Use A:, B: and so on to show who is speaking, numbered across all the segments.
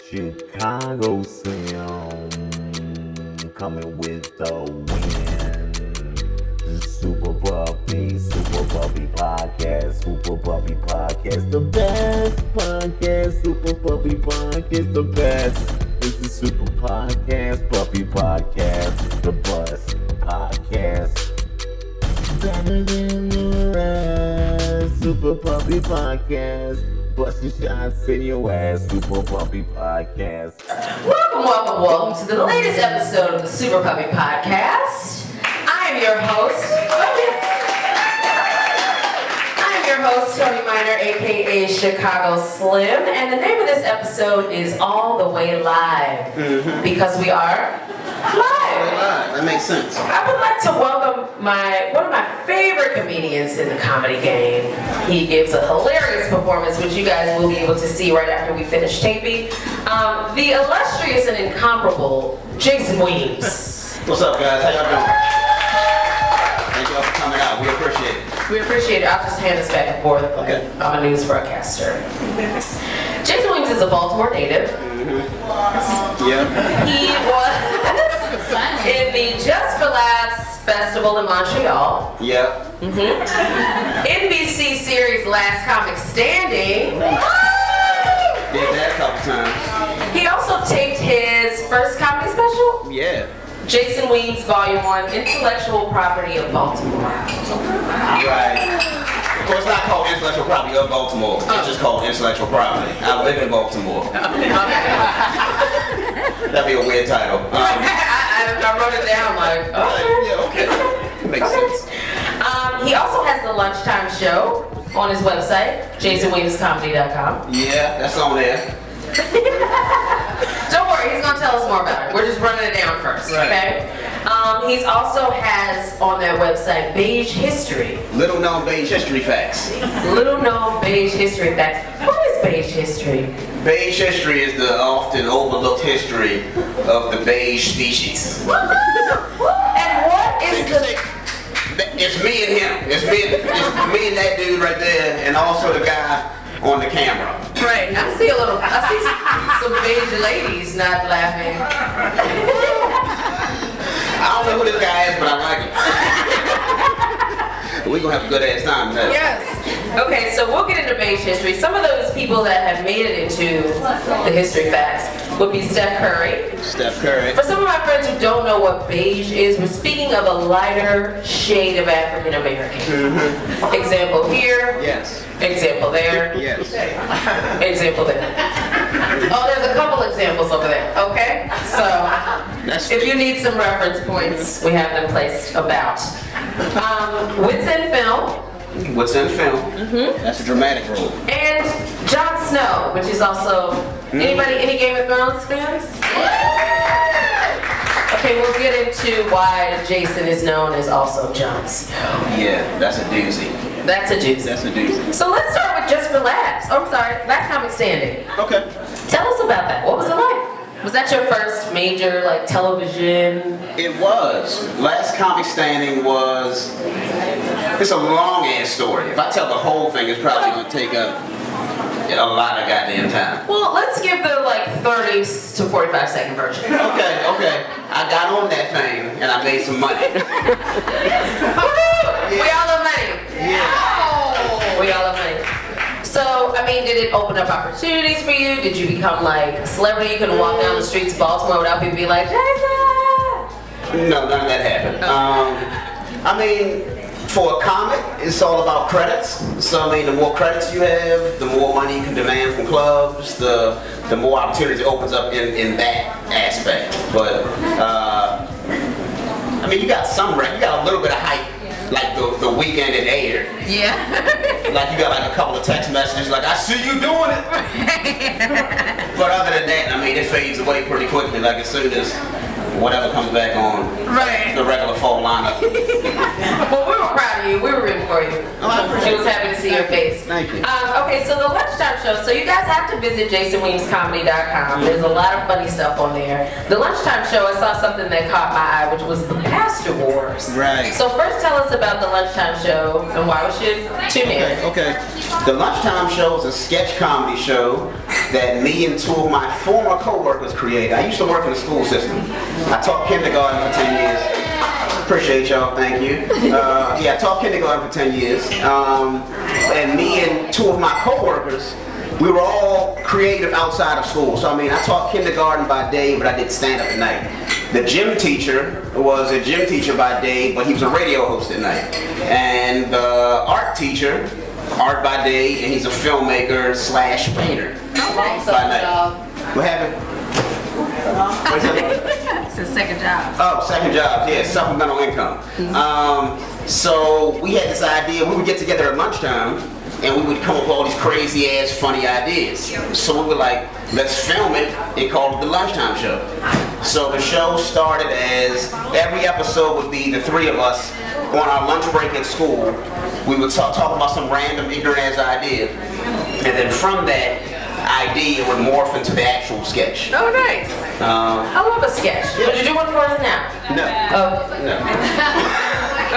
A: Chicago Slim coming with the win. Super Puppy Podcast, Super Puppy Podcast, the best podcast, Super Puppy Podcast, the best. This is Super Podcast, Puppy Podcast, the best podcast. Better than the rest, Super Puppy Podcast. Bust your shots in your ass, Super Puppy Podcast.
B: Welcome to the latest episode of the Super Puppy Podcast. I am your host, Tony Minor, aka Chicago Slim, and the name of this episode is All the Way Live, because we are live.
C: That makes sense.
B: I would like to welcome one of my favorite comedians in the comedy game. He gives a hilarious performance, which you guys will be able to see right after we finish taping. The illustrious and incomparable Jason Weems.
C: What's up, guys? How y'all doing? Thank y'all for coming out. We appreciate it.
B: We appreciate it. I'll just hand this back and forth.
C: Okay.
B: I'm a news broadcaster. Jason Weems is a Baltimore native.
C: Yeah.
B: He was in the Just for Laughs Festival in Montreal.
C: Yeah.
B: NBC series Last Comic Standing.
C: Did that a couple times.
B: He also taped his first comedy special,
C: Yeah.
B: Jason Weems Volume 1, Intellectual Property of Baltimore.
C: Right. Well, it's not called Intellectual Property of Baltimore. It's just called Intellectual Property. I live in Baltimore. That'd be a weird title.
B: I wrote it down like,
C: Yeah, okay. Makes sense.
B: He also has the Lunchtime Show on his website, jasonweemscomedy.com.
C: Yeah, that's on there.
B: Don't worry, he's gonna tell us more about it. We're just running it down first, okay? He's also has on their website Beige History.
C: Little known beige history facts.
B: Little known Beige History facts. What is Beige History?
C: Beige history is the often overlooked history of the beige species.
B: And what is the...
C: It's me and him. It's me and that dude right there, and also the guy on the camera.
B: Right, I see some beige ladies not laughing.
C: I don't know who this guy is, but I like him. We're gonna have a good ass time today.
B: Yes. Okay, so we'll get into beige history. Some of those people that have made it into the history facts would be Steph Curry.
C: Steph Curry.
B: For some of my friends who don't know what beige is, we're speaking of a lighter shade of African American. Example here.
C: Yes.
B: Example there.
C: Yes.
B: Example there. Oh, there's a couple examples over there. Okay? So, if you need some reference points, we have them placed about. Wits in Film.
C: What's in film? That's a dramatic role.
B: And Jon Snow, which is also... Any Game of Thrones fans? Okay, we'll get into why Jason is known as also Jon Snow.
C: Yeah, that's a doozy.
B: That's a doozy.
C: That's a doozy.
B: So let's start with Just for Laughs. Oh, I'm sorry, Last Comic Standing.
C: Okay.
B: Tell us about that. What was it like? Was that your first major, television?
C: It was. Last Comic Standing was... It's a long-ass story. If I tell the whole thing, it's probably going to take up a lot of goddamn time.
B: Well, let's give the 30 to 45 second version.
C: Okay. I got on that thing and I made some money.
B: We all love money.
C: Yeah.
B: We all love money. So, did it open up opportunities for you? Did you become a celebrity? You couldn't walk down the streets of Baltimore without people being like, Jason!
C: No, none of that happened. For a comic, it's all about credits. So the more credits you have, the more money you can demand from clubs, the more opportunities it opens up in that aspect. But you got you got a little bit of hype, like the weekend it aired.
B: Yeah.
C: Like you got a couple of text messages like, I see you doing it. But other than that, it fades away pretty quickly. Like as soon as whatever comes back on,
B: right,
C: the regular fall lineup.
B: Well, we were proud of you. We were rooting for you. She was happy to see your face.
C: Thank you.
B: Okay, so the Lunchtime Show. So you guys have to visit jasonweemscomedy.com. There's a lot of funny stuff on there. The Lunchtime Show, I saw something that caught my eye, which was the Pastor Wars.
C: Right.
B: So first tell us about the Lunchtime Show and why we should tune in.
C: Okay. The Lunchtime Show is a sketch comedy show that me and two of my former co-workers created. I used to work in the school system. I taught kindergarten for 10 years. Appreciate y'all, thank you. Yeah, I taught kindergarten for 10 years. And me and two of my co-workers, we were all creative outside of school. So I mean, I taught kindergarten by day, but I did stand-up at night. The gym teacher was a gym teacher by day, but he was a radio host at night. And the art teacher, art by day, and he's a filmmaker slash painter by night. What happened? What's that?
B: It's his second job.
C: Oh, second job, yeah, supplemental income. So we had this idea, we would get together at lunchtime, and we would come up with all these crazy ass funny ideas. So we were like, let's film it and call it the Lunchtime Show. So the show started as every episode would be the three of us on our lunch break at school. We would talk about some random ignorant ass idea, and then from that idea would morph into the actual sketch.
B: Oh, nice. I love a sketch. Would you do one for us now?
C: No.
B: Oh.
C: No.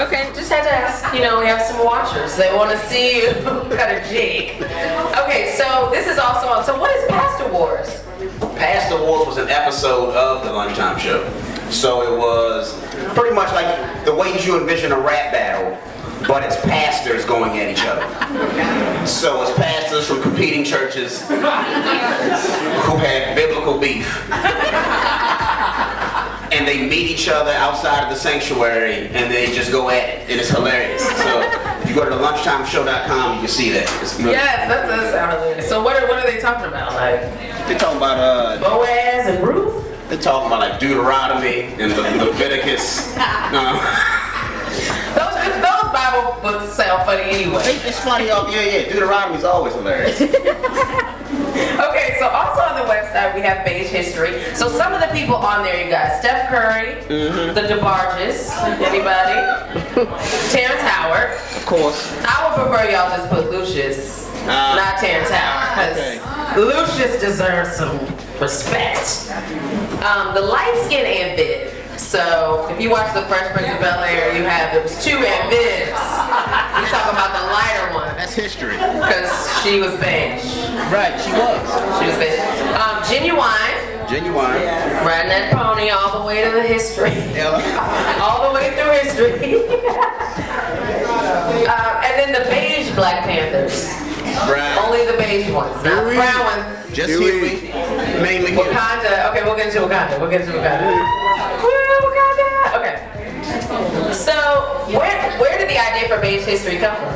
B: Okay, just had to ask. You know, we have some watchers. They want to see you cut a jig. Okay, so this is also on. So what is Pastor Wars?
C: Pastor Wars was an episode of the Lunchtime Show. So it was pretty much like the way you envision a rap battle, but it's pastors going at each other. So it's pastors from competing churches who had biblical beef. And they meet each other outside of the sanctuary and they just go at it. And it's hilarious. So if you go to lunchtimeshow.com, you can see that.
B: Yes, that does sound hilarious. So what are they talking about? Like
C: they're talking about
B: Boaz and Ruth?
C: They're talking about like Deuteronomy and Leviticus.
B: Those Bible books sound funny anyway.
C: It's funny, yeah. Deuteronomy's always hilarious.
B: Okay, so also on the website we have Beige History. So some of the people on there, you got Steph Curry, the DeBarges, anybody? Terrence Howard.
C: Of course.
B: I would prefer y'all just put Lucius, not Terrence Howard, because Lucius deserves some respect. The light-skinned Aunt Viv. So if you watch The Fresh Prince of Bel-Air, there was two Aunt Vivs. We talk about the lighter one.
C: That's history.
B: Because she was beige.
C: Right, she was.
B: She was beige. Genuine. Riding that pony all the way to the history. All the way through history. And then the beige Black Panthers.
C: Right.
B: Only the beige ones, not the brown ones.
C: Just Huey. Mainly Huey.
B: Wakanda. Okay, we'll get into Wakanda. Woo, Wakanda. Okay. So, where did the idea for beige history come from?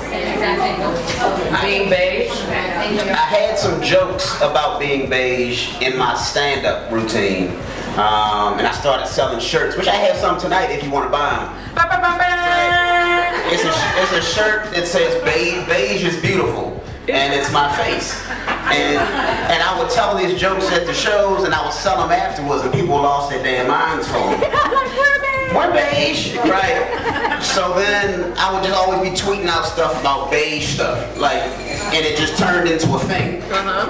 B: Being beige?
C: I had some jokes about being beige in my stand-up routine. And I started selling shirts, which I have some tonight if you want to buy them. It's a shirt that says beige is beautiful. And it's my face. And I would tell these jokes at the shows and I would sell them afterwards and people lost their damn minds for them. We're beige. Right. So then I would just always be tweeting out stuff about beige stuff. And it just turned into a thing.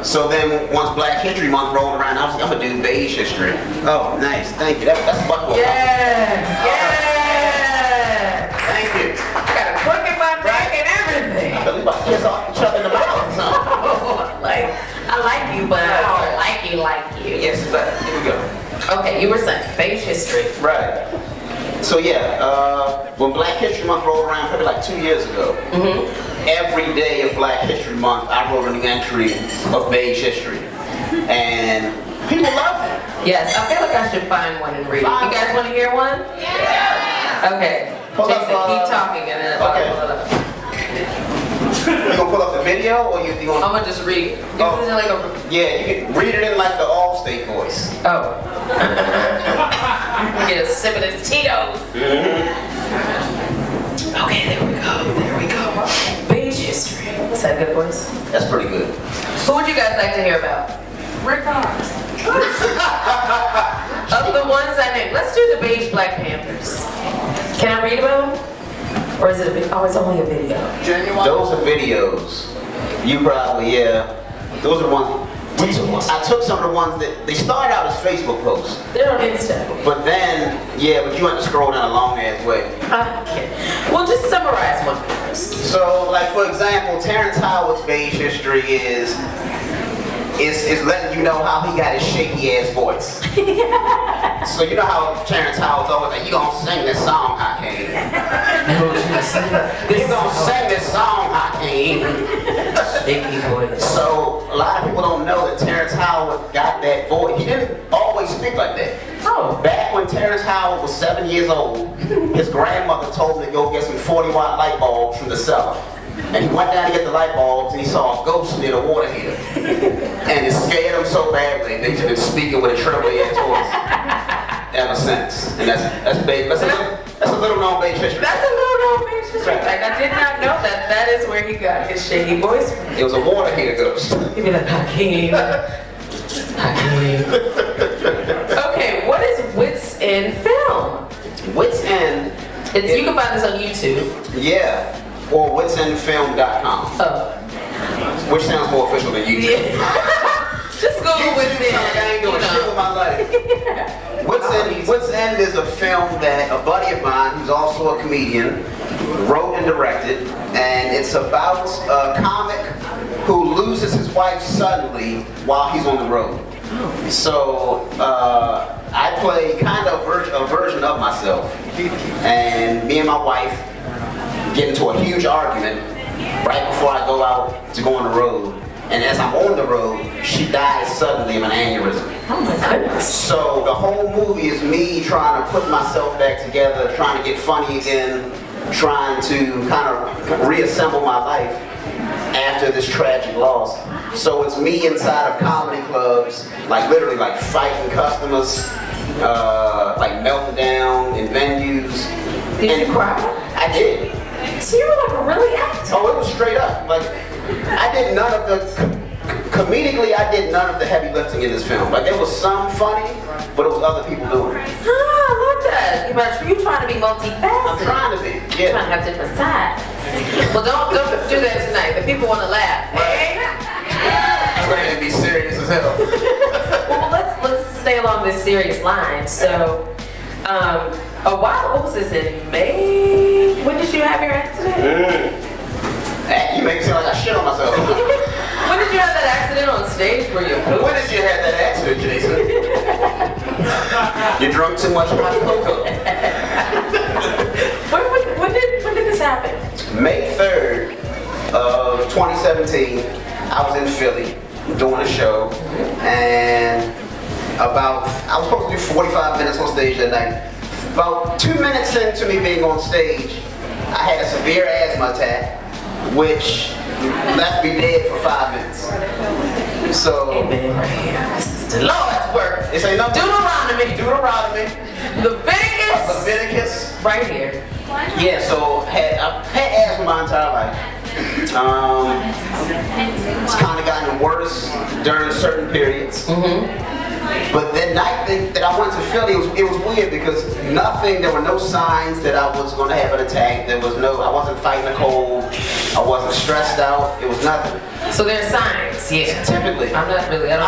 C: So then once Black History Month rolled around, I was like, I'm going to do beige history. Oh, nice. Thank you. That's a buckle.
B: Yes.
C: Thank you.
B: I got a crook in my neck and everything.
C: I feel about to kiss off each other in the mouth.
B: I like you, but I don't like you.
C: Yes, but here we go.
B: Okay, you were saying beige history.
C: Right. So when Black History Month rolled around, probably like 2 years ago, every day of Black History Month, I wrote a new entry of beige history. And people loved it.
B: Yes, I feel like I should find one and read it. You guys want to hear one? Yeah. Okay. Jason, keep talking and then I'll pull it up.
C: You gonna pull up the video or you gonna?
B: I'm gonna just read.
C: Yeah, you can read it in like the Allstate voice.
B: Oh. Get a sip of this Tito's. Okay, there we go. Beige history. Is that a good voice?
C: That's pretty good.
B: Who would you guys like to hear about? Rick Fox. Of the ones I named, let's do the beige Black Panthers. Can I read about them? Or is it it's only a video?
C: Those are videos. You probably, Those are the ones. I took some of the ones that, they started out as Facebook posts.
B: They're on Insta.
C: But then, but you have to scroll down a long ass way.
B: Okay. Well, just summarize one for us.
C: So, like for example, Terrence Howard's beige history is, is letting you know how he got his shaky ass voice. So you know how Terrence Howard's always like, you gonna sing this song, Hakeem. You gonna sing this song, Hakeem.
B: Shaky voice.
C: So a lot of people don't know that Terrence Howard got that voice. He didn't always speak like that.
B: Oh.
C: Back when Terrence Howard was 7 years old, his grandmother told him to go get some 40-watt light bulbs from the cellar. And he went down to get the light bulbs and he saw a ghost near the water heater. And it scared him so badly that he's been speaking with a trembling ass voice ever since. And that's a little known base history.
B: That's a little known base history. Like, I did not know that. That is where he got his shaky voice from.
C: It was a water heater ghost.
B: He'd be like, Hakeem. Hakeem. Okay, what is Wits in Film?
C: Wits End.
B: You can find this on YouTube.
C: Yeah. Or witsendfilm.com.
B: Oh.
C: Which sounds more official than YouTube.
B: Yeah. Just go with Wits End.
C: I ain't doing shit with my life. Wits End is a film that a buddy of mine, who's also a comedian, wrote and directed. And it's about a comic who loses his wife suddenly while he's on the road. So I play kind of a version of myself. And me and my wife get into a huge argument right before I go out to go on the road. And as I'm on the road, she dies suddenly of an aneurysm.
B: Oh my goodness.
C: So the whole movie is me trying to put myself back together, trying to get funny again, trying to kind of reassemble my life after this tragic loss. So it's me inside of comedy clubs, like literally like fighting customers, like melting down in venues.
B: Did you cry?
C: I did.
B: So you were like really active.
C: Oh, it was straight up. Like, I did none of the, comedically, I did none of the heavy lifting in this film. Like, there was some funny, but it was other people doing it.
B: Ah, I love that. You're trying to be multifaceted.
C: I'm trying to be,
B: You're
C: yeah.
B: trying to have different sides. Well, don't do that tonight. The people want to laugh. Hey?
C: I'm ready to be serious as hell.
B: Well, let's stay along this serious line. So, what was this, in May? When did you have your accident?
C: You make me sound like I shit on myself.
B: When did you have that accident on stage where you pooped?
C: When did you have that accident, Jason? You drunk too much hot cocoa.
B: When did this happen?
C: May 3rd of 2017, I was in Philly doing a show, and I was supposed to do 45 minutes on stage that night. About 2 minutes into me being on stage, I had a severe asthma attack, which left me dead for 5 minutes. So,
B: Amen right here. This is the Lord's work.
C: This ain't nothing. Deuteronomy. Leviticus.
B: Right here.
C: Yeah, so I've had asthma my entire life. It's kind of gotten worse during certain periods. But that night that I went to Philly, it was weird because there were no signs that I was going to have an attack. I wasn't fighting a cold. I wasn't stressed out. It was nothing.
B: So there's signs, yeah.
C: Typically.
B: I'm not really, I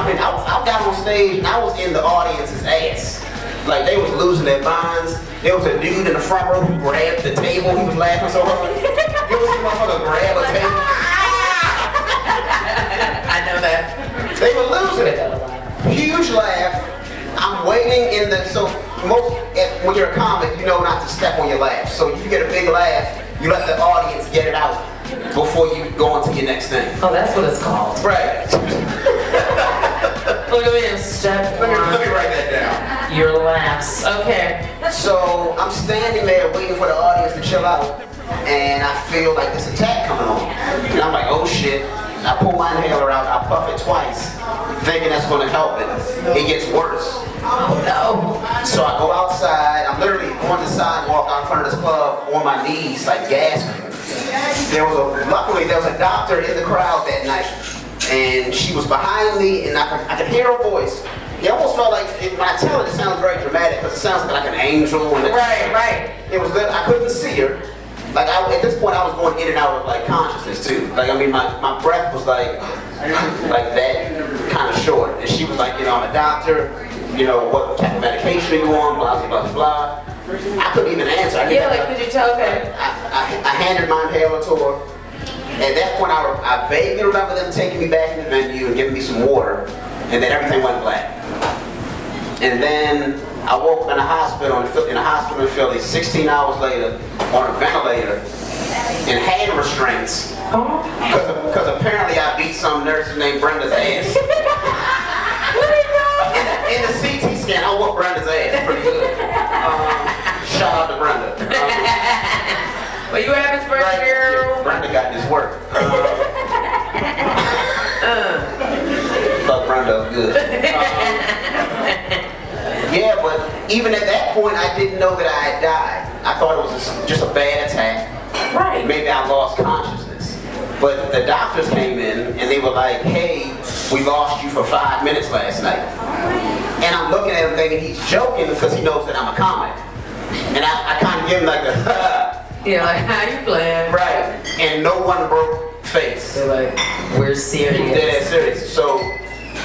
C: got on stage and I was in the audience's ass. Like, they was losing their minds. There was a dude in the front row who grabbed the table. He was laughing so hard. You ever see a motherfucker grab a table?
B: I know that.
C: They were losing it. Huge laugh. I'm waiting when you're a comic, you know not to step on your laugh. So if you get a big laugh, you let the audience get it out before you go on to your next thing.
B: Oh, that's what it's called.
C: Right.
B: Look at me, step
C: Let me write that down.
B: your laughs. Okay.
C: So I'm standing there waiting for the audience to chill out, and I feel like this attack coming on. And I'm like, oh shit. I pull my inhaler out, I puff it twice, thinking that's going to help it. It gets worse.
B: Oh no.
C: So I go outside, I'm literally on the sidewalk out in front of this club on my knees, like gasping. Luckily there was a doctor in the crowd that night, and she was behind me, and I could hear her voice. It almost felt like, when I tell it sounds very dramatic, because it sounds like an angel.
B: Right.
C: It was good, I couldn't see her. Like, at this point, I was going in and out of, like, consciousness, too. Like, I mean, my breath was, like that, kind of short. And she was like, I'm a doctor, what type of medication are you on, blah, blah, blah, blah. I couldn't even answer.
B: Could you tell her?
C: I handed my inhaler to her, At that point, I vaguely remember them taking me back to the venue and giving me some water, and then everything went black. And then I woke up in a hospital in Philly 16 hours later on a ventilator in hand restraints because apparently I beat some nurse named Brenda's ass. In the CT scan, I whooped Brenda's ass pretty good. Shout out to Brenda.
B: Well, you have his first girl.
C: Brenda got this work. Fuck Brenda, good. Yeah, but even at that point, I didn't know that I had died. I thought it was just a bad attack.
B: Right.
C: Maybe I lost consciousness. But the doctors came in and they were like, hey, we lost you for 5 minutes last night. And I'm looking at him thinking he's joking because he knows that I'm a comic. And I kind of give him like a,
B: yeah, like, how you playing?
C: Right. And no one broke face.
B: They're like, we're serious.
C: They're serious. So,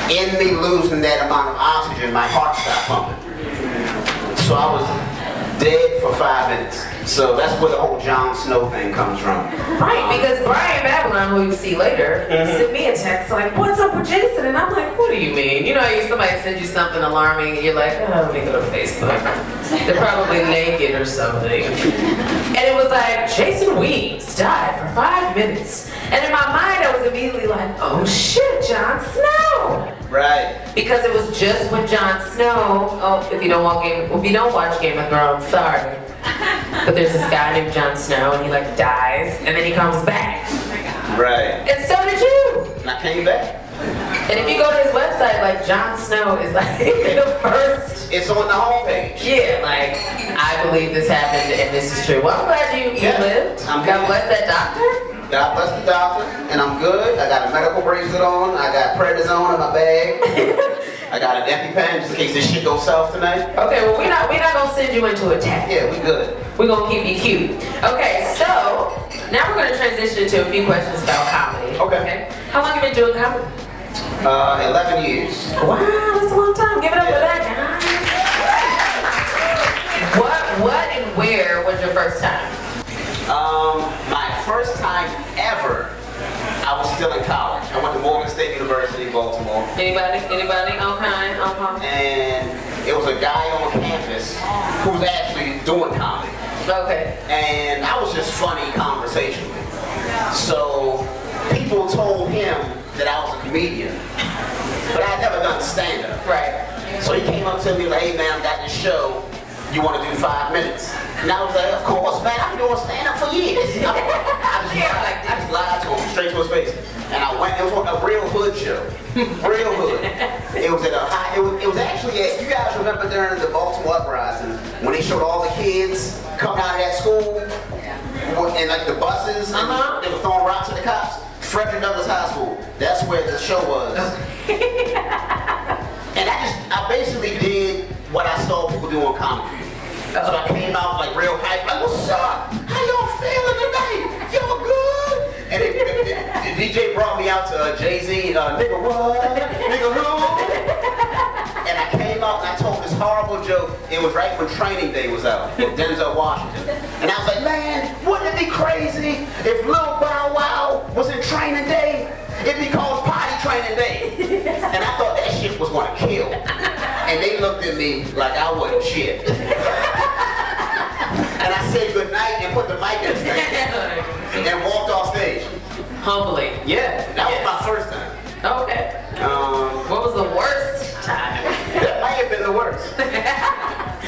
C: in me losing that amount of oxygen, my heart stopped pumping. So I was dead for 5 minutes. So that's where the whole Jon Snow thing comes from.
B: Right, because Brian Babylon, who you see later, sent me a text like, what's up with Jason? And I'm like, what do you mean? You know, somebody sends you something alarming and you're like, oh, let me go to Facebook. They're probably naked or something. And it was like, Jason Weems died for 5 minutes. And in my mind, I was immediately like, oh shit, Jon Snow.
C: Right.
B: Because it was just when Jon Snow, if you don't watch Game of Thrones, sorry. But there's this guy named Jon Snow and he like dies and then he comes back.
C: Right.
B: And so did you.
C: And I came back.
B: And if you go to his website, like Jon Snow is like the first.
C: It's on the homepage.
B: Yeah, like, I believe this happened and this is true. Well, I'm glad you lived. God bless that doctor.
C: God bless the doctor, and I'm good. I got a medical bracelet on. I got prednisone in my bag. I got an EpiPen just in case this shit goes south tonight.
B: Okay, well we're not gonna send you into a tech.
C: Yeah, we good.
B: We're gonna keep you cute. Okay, so now we're gonna transition to a few questions about comedy.
C: Okay.
B: How long have you been doing comedy?
C: 11 years.
B: Wow, that's a long time. Give it up for that, guys. What and where was your first time?
C: My first time ever, I was still in college. I went to Morgan State University in Baltimore.
B: Anybody? Okay.
C: And it was a guy on campus who was actually doing comedy.
B: Okay.
C: And I was just funny conversationally. So people told him that I was a comedian, but I had never done stand-up.
B: Right.
C: So he came up to me like, hey man, I got this show. You want to do 5 minutes? And I was like, of course, man. I've been doing stand-up for years. I just lied to him, straight to his face. And I went. It was a real hood show, real hood. It was at a high. It was actually at. You guys remember during the Baltimore uprising when they showed all the kids coming out of that school and like the buses and they were throwing rocks at the cops. Frederick Douglass High School. That's where the show was. And I basically did what I saw people do on comedy. So I came out like real hype, like, what's up? How y'all feeling tonight? Y'all good? And the DJ brought me out to Jay-Z, nigga what? Nigga who? And I came out and I told this horrible joke. It was right when Training Day was out with Denzel Washington. And I was like, man, wouldn't it be crazy if Lil Bow Wow was in Training Day? It'd be called Potty Training Day. And I thought that shit was gonna kill. And they looked at me like I wasn't shit. And I said goodnight and put the mic in his hand and walked off stage.
B: Humbly.
C: Yeah, that was my first time.
B: Okay. What was the worst time?
C: That might have been the worst.
B: They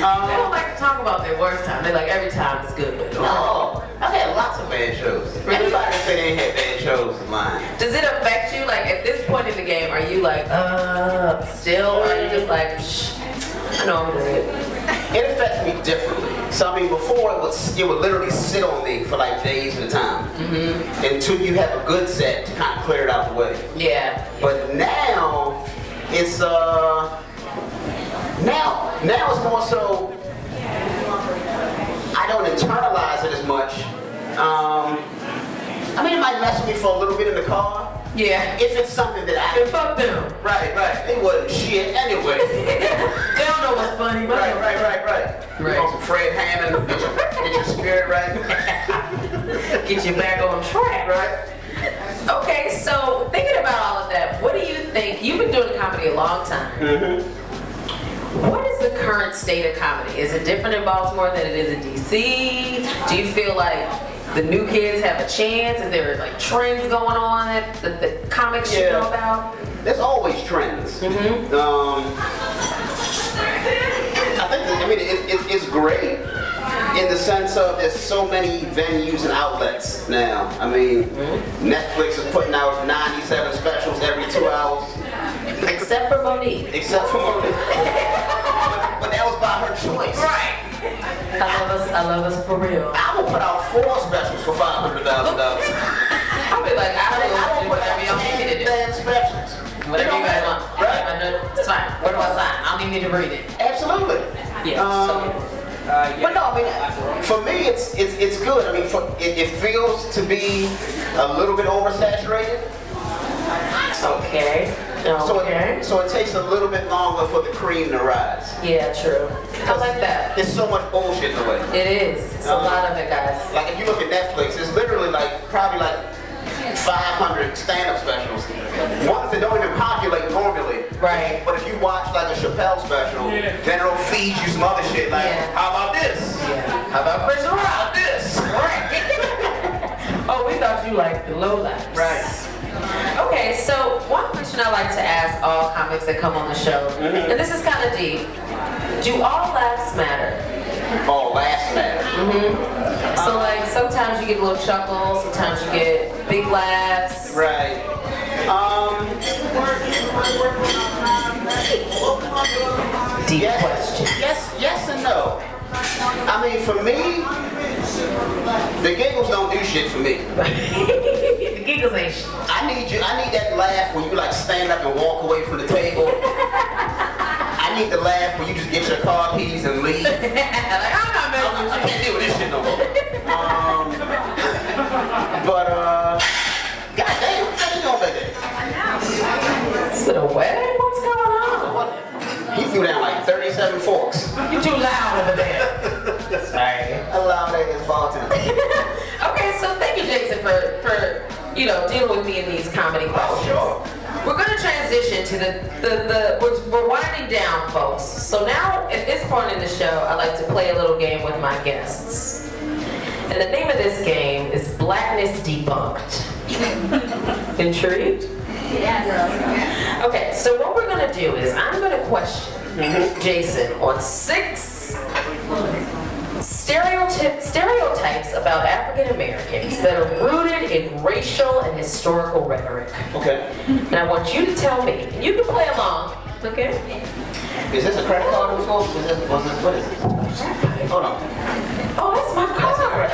B: don't like to talk about their worst time. They like every time is good.
C: No, I've had lots of bad shows.
B: Really?
C: Anybody that say they ain't had bad shows is lying.
B: Does it affect you? Like at this point in the game, are you like, still? Or are you just like, psh, I know I'm good?
C: It affects me differently. So I mean, before it would literally sit on me for like days at a time, until you have a good set to kind of clear it out the way.
B: Yeah.
C: But now it's now it's more so I don't internalize it as much. I mean, it might mess with me for a little bit in the car.
B: Yeah.
C: If it's something that I...
B: Fuck them.
C: Right. They wasn't shit anyway.
B: They don't know what's funny.
C: Right. You want some Fred Hammond, get your spirit right.
B: Get you back on track.
C: Right?
B: Okay, so thinking about all of that, what do you think? You've been doing comedy a long time. What is the current state of comedy? Is it different in Baltimore than it is in DC? Do you feel like the new kids have a chance? Is there like trends going on that the comics should know about?
C: There's always trends. I think it's great in the sense of there's so many venues and outlets now. I mean, Netflix is putting out 97 specials every 2 hours.
B: Except for Monique.
C: But that was by her choice.
B: Right. I love us for real.
C: I will put out 4 specials for $500,000.
B: I'll be like, I don't put out 10
C: specials.
B: Whatever you guys want.
C: Right?
B: It's fine. Where do I sign? I don't even need to read it.
C: Absolutely.
B: Yeah.
C: But no, I mean, for me, it's good. I mean, it feels to be a little bit oversaturated.
B: Okay.
C: So it takes a little bit longer for the cream to rise.
B: Yeah, true. I like that.
C: There's so much bullshit in the way.
B: It is. It's a lot of it, guys.
C: Like if you look at Netflix, it's literally probably 500 stand-up specials. Ones that don't even populate normally.
B: Right.
C: But if you watch like a Chappelle special, then it'll feed you some other shit like, how about this?
B: Yeah.
C: How about Chris Rock? How about this?
B: Right. Oh, we thought you liked the low lives.
C: Right.
B: Okay, so one question I like to ask all comics that come on the show, and this is kind of deep. Do all laughs matter?
C: All laughs matter.
B: So like sometimes you get a little chuckle, sometimes you get big laughs.
C: Right.
B: Deep question.
C: Yes and no. I mean, for me, the giggles don't do shit for me.
B: The giggles ain't shit.
C: I need that laugh when you like stand up and walk away from the table. I need the laugh when you just get your car keys and leave.
B: Like, I'm not messing with you.
C: I can't deal with this shit no more. Goddamn, what are you doing back there?
B: Is it a wedding? What's going on?
C: He threw down like 37 forks.
B: You're too loud over there. Sorry.
C: Allow that as bartender.
B: Okay, so thank you, Jason, for dealing with me in these comedy questions.
C: Sure.
B: We're going to transition to we're winding down, folks. So now, at this point in the show, I like to play a little game with my guests. And the name of this game is Blackness Debunked. Intrigued?
D: Yes.
B: Okay, so what we're going to do is I'm going to question Jason on 6 stereotypes about African Americans that are rooted in racial and historical rhetoric.
C: Okay.
B: And I want you to tell me, and you can play along, okay?
C: Is this a credit card info? What is this? Hold on.
B: Oh, that's my card.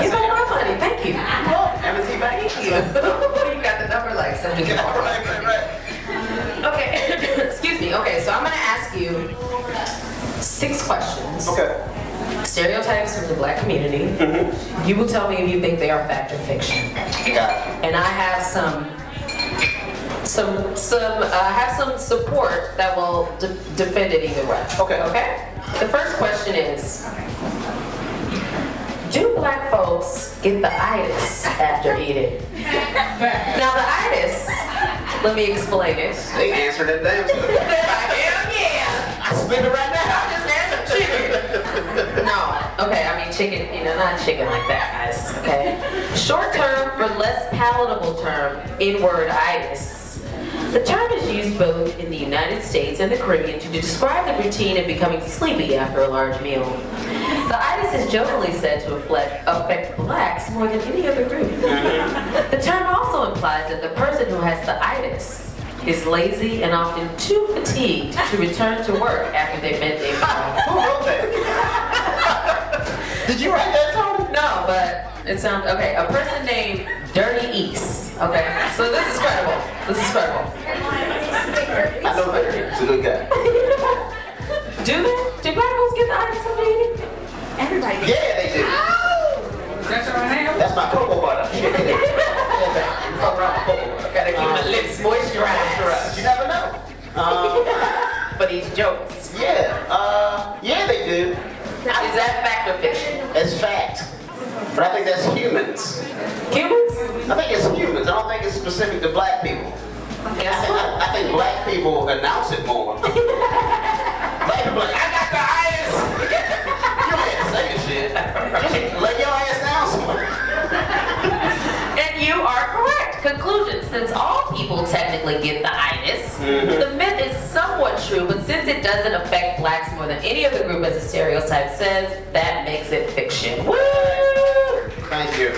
B: Give me my money, thank you.
C: M&T Bank?
B: You got the number like something.
C: Right.
B: Okay, excuse me. Okay, so I'm gonna ask you 6 questions.
C: Okay.
B: Stereotypes from the black community. You will tell me if you think they are fact or fiction.
C: Got it.
B: And I have some support that will defend it either way.
C: Okay.
B: Okay? The first question is, do black folks get the itis after eating? Now the itis, let me explain it.
C: They answered it damn good.
B: Hell yeah!
C: I spit it right now.
B: I just had some chicken. No, okay, I mean chicken, not chicken like that, guys, okay? Short term for less palatable term, N-word itis. The term is used both in the United States and the Caribbean to describe the routine of becoming sleepy after a large meal. The itis is jokingly said to affect blacks more than any other group. The term also implies that the person who has the itis is lazy and often too fatigued to return to work after their midday meal.
C: Who wrote that? Did you write that, Tony?
B: No, but it sounds okay. A person named Dirty East. Okay, so this is credible. This is credible.
C: I know Dirty. He's a good guy.
B: Do they? Do black folks get the itis after eating?
D: Everybody.
C: Yeah, they do.
B: That's our name.
C: That's my cocoa butter. Shit. Yeah, man. You fuck around with cocoa butter.
B: Gotta keep my lips moisturized.
C: You never know.
B: For these jokes.
C: Yeah, they do.
B: Is that fact or fiction?
C: It's fact. But I think that's humans.
B: Humans?
C: I think it's humans. I don't think it's specific to black people. I think black people announce it more. Black people like, I got the itis. You ain't saying shit. Just lay your ass down somewhere.
B: And you are correct. Conclusion, since all people technically get the itis, the myth is somewhat true, but since it doesn't affect blacks more than any other group as the stereotype says, that makes it fiction. Woo!
C: Thank you.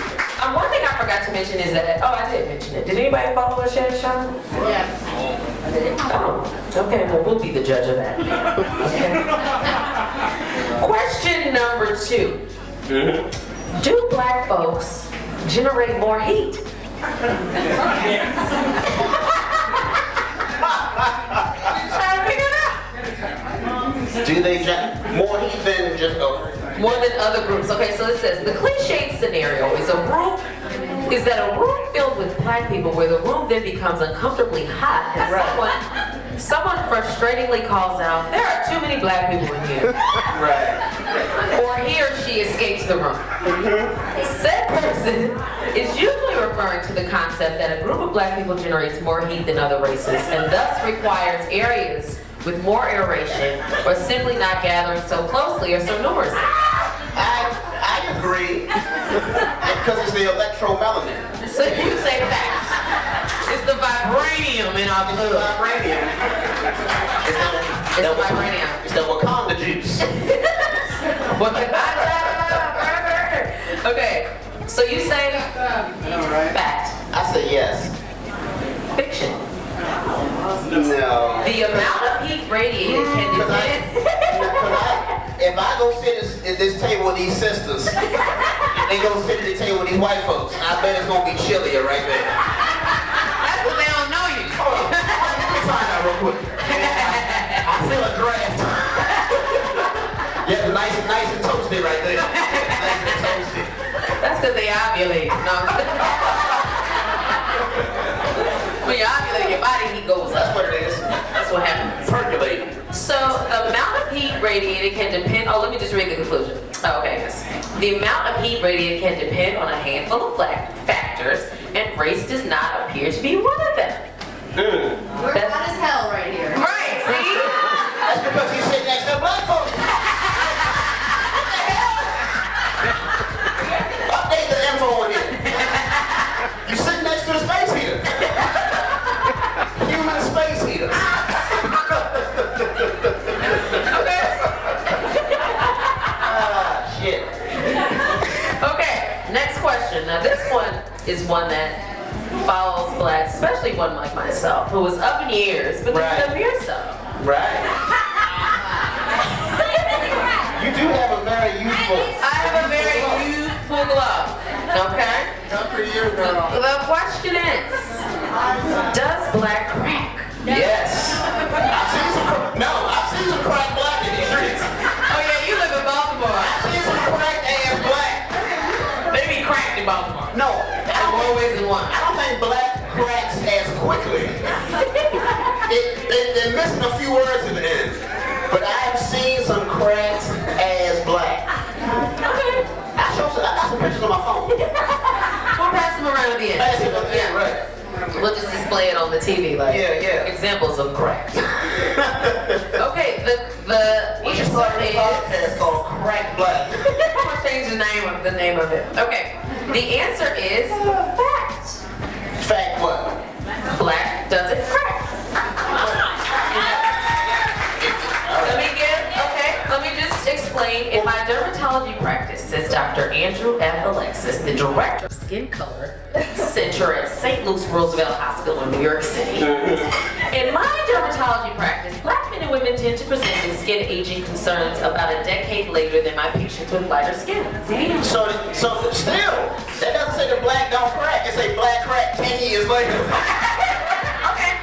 B: One thing I forgot to mention is that, I did mention it. Did anybody follow us yet, Sean?
D: Yeah.
B: I did. Oh, okay, well, we'll be the judge of that. Okay. Question number 2. Do black folks generate more heat?
C: Do they generate more heat than just
B: more than other groups. Okay, so it says the cliched scenario is that a room filled with black people where the room then becomes uncomfortably hot and someone frustratingly calls out, "There are too many black people in here."
C: Right.
B: Or he or she escapes the room. Said person is usually referring to the concept that a group of black people generates more heat than other races and thus requires areas with more aeration or simply not gathering so closely or so numerously.
C: I agree, because it's the electromelanin.
B: So you say that. It's the vibranium in our blood.
C: Vibranium.
B: It's the vibranium.
C: It's the Wakanda juice.
B: Okay, so you say fact.
C: I say yes.
B: Fiction.
C: No.
B: The amount of heat radiated can depend.
C: If I go sit at this table with these sisters, they go sit at the table with these white folks, I bet it's gonna be chillier right there.
B: That's because they don't know you.
C: Let me find out real quick. I feel a draft. Yeah, nice and toasty right there. Nice and toasty.
B: That's because they ovulate. No. When you ovulate, your body heat goes up.
C: That's what it is.
B: That's what happens.
C: Percolating.
B: So the amount of heat radiated can depend. Oh, let me just read the conclusion. Oh, okay, yes. The amount of heat radiated can depend on a handful of factors, and race does not appear to be one of them.
D: We're hot as hell right here.
B: Right, see?
C: That's because you sit next to black folks. What the hell? Update the info on it. You sit next to the space heater. Human space heaters. Shit.
B: Okay, next question. Now this one is one that follows blacks, especially one like myself, who was up in years, but doesn't appear so.
C: Right. You do have a very youthful.
B: I have a very youthful glow. Okay?
C: Good for you, girl.
B: The question is, does black crack?
C: Yes. I've seen some crack black in these streets.
B: Oh yeah, you live in Baltimore.
C: I've seen some crack ass black.
B: They be cracked in Baltimore.
C: No,
B: More ways than one.
C: I don't think black cracks as quickly. They're missing a few words at the end. But I have seen some cracks as black.
B: Okay.
C: I got some pictures on my phone.
B: We'll pass them around at the end.
C: Yeah, right.
B: We'll just display it on the TV, like examples of crack. Okay, the
C: We should start a podcast called Crack Black.
B: We'll change the name of it. Okay, the answer is fact.
C: Fact what?
B: Black doesn't crack. Let me just explain. In my dermatology practice, says Dr. Andrew F. Alexis, the director of Skin Color Center at St. Luke's Roosevelt Hospital in New York City. In my dermatology practice, black men and women tend to present with skin aging concerns about a decade later than my patients with lighter skin.
C: So still, that doesn't say the black don't crack. It say black crack 10 years later.
B: Okay.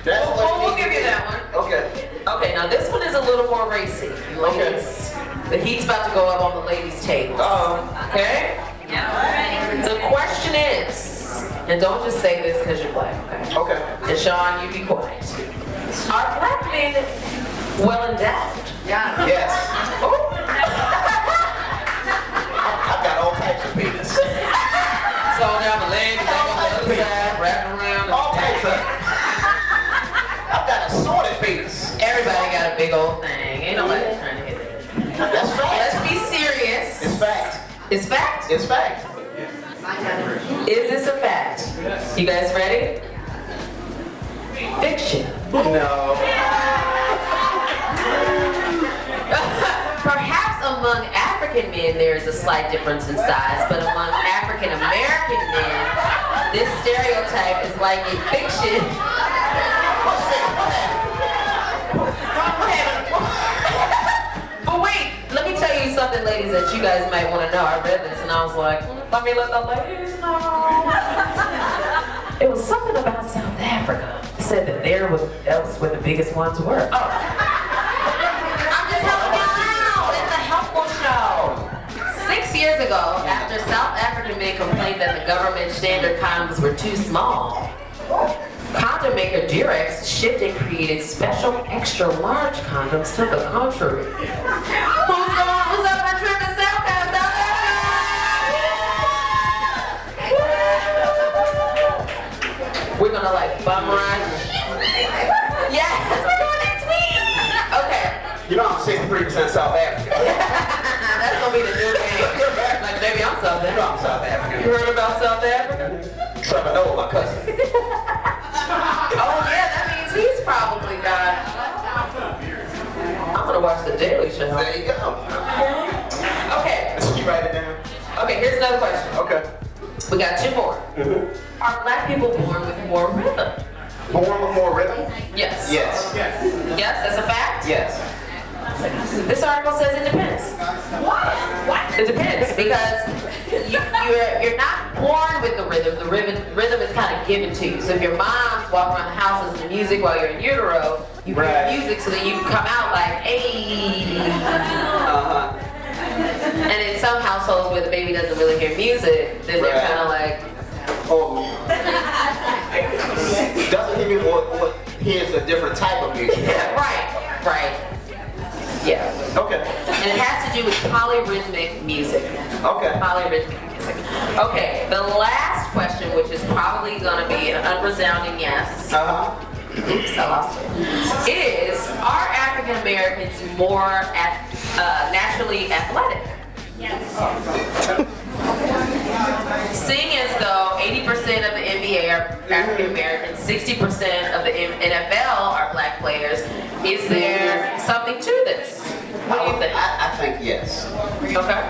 B: We'll give you that one.
C: Okay.
B: Okay, now this one is a little more racy. Ladies, the heat's about to go up on the ladies' table. Okay? Yeah. The question is, and don't just say this because you're black, okay?
C: Okay.
B: And Sean, you be quiet. Are black men well endowed?
D: Yeah.
C: Yes.
B: Oh.
C: I've got all types of penis.
B: So down the leg, Everybody got a big old thing. Ain't nobody trying to hit it.
C: That's fact.
B: Let's be serious.
C: It's fact.
B: It's fact?
C: It's fact.
B: Is this a fact? You guys ready? Fiction.
C: No.
B: Perhaps among African men there is a slight difference in size, but among African American men, this stereotype is like in fiction. But wait, let me tell you something, ladies, that you guys might want to know. I read this and I was like, let me let the ladies know. It was something about South Africa. It said that that was where the biggest ones were. Oh. I'm just helping you out. It's a helpful show. 6 years ago, after South African men complained that the government standard condoms were too small, condom maker Durex shipped and created special extra large condoms to the country. Who's up on trip to South Africa? We're gonna like bum rush. Yes, we're doing next week. Okay.
C: You know I'm 63% South African.
B: That's gonna be the new game. Like, baby, I'm South
C: You
B: African.
C: know I'm South African.
B: You heard about South Africa?
C: Trevor Noah, my cousin.
B: Oh yeah, that means he's probably got. I'm gonna watch the Daily Show.
C: There you go.
B: Okay.
C: Let's keep writing it down.
B: Okay, here's another question.
C: Okay.
B: We got two more. Are black people born with more rhythm?
C: Born with more rhythm?
B: Yes.
C: Yes.
B: Yes, that's a fact?
C: Yes.
B: This article says it depends. What? It depends because you're not born with the rhythm. The rhythm is kind of given to you. So if your mom's walking around the house listening to music while you're in utero, you hear music so that you can come out like, hey. And in some households where the baby doesn't really hear music, then they're kind of like,
C: oh. Doesn't he mean what hears a different type of music?
B: right. Yeah.
C: Okay.
B: And it has to do with polyrhythmic music.
C: Okay.
B: Polyrhythmic music. Okay, the last question, which is probably going to be an unresounding yes. Oops, I lost it. Is, are African Americans more naturally athletic?
D: Yes.
B: Seeing as though 80% of the NBA are African Americans, 60% of the NFL are black players, is there something to this? What do you think?
C: I think yes.
B: Okay.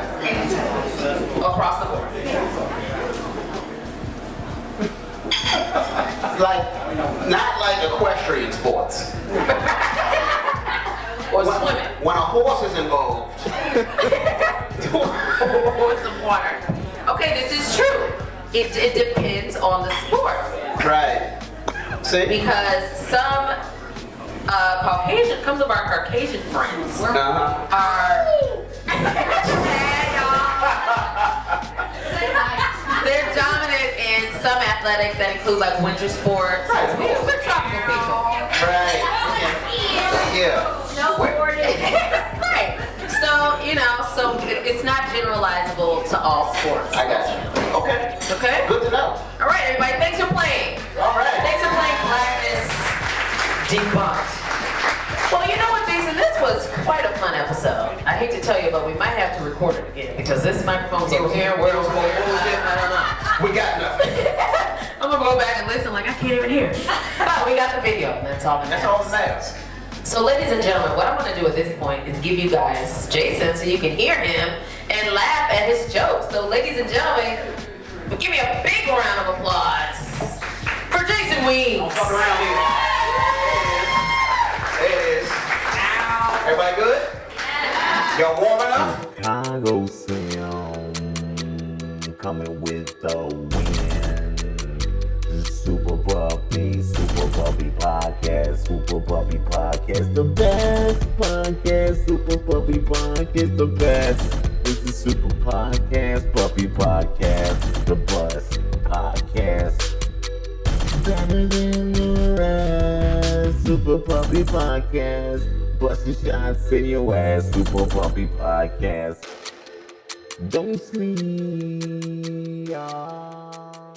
B: Across the board.
C: Like, not like equestrian sports.
B: Or swimming.
C: When a horse is involved.
B: Or some water. Okay, this is true. It depends on the sport.
C: Right. See?
B: Because some Caucasian, comes of our Caucasian friends are they're dominant in some athletics that include like winter sports. We're tropical people.
C: Right. Yeah.
B: Right. So, so it's not generalizable to all sports.
C: I got you. Okay.
B: Okay?
C: Good to know.
B: All right, everybody, thanks for playing.
C: All right.
B: Thanks for playing Blackness Debunked. Well, you know what, Jason? This was quite a fun episode. I hate to tell you, but we might have to record it again because this microphone's over here. Where else? I don't know.
C: We got nothing.
B: I'm gonna go back and listen like I can't even hear. But we got the video, and that's all that matters.
C: That's all that matters.
B: So, ladies and gentlemen, what I'm gonna do at this point is give you guys Jason so you can hear him and laugh at his jokes. So, ladies and gentlemen, give me a big round of applause for Jason Weems.
C: Fuck around here. There it is. Everybody good? Y'all warm enough?
A: Chicago sound coming with the wind. Super Puppy Podcast, Super Puppy Podcast, the best podcast, Super Puppy Podcast, the best. It's the Super Podcast, Puppy Podcast, the best podcast. Better than the rest, Super Puppy Podcast. Bust your shots in your ass, Super Puppy Podcast. Don't sleep, y'all.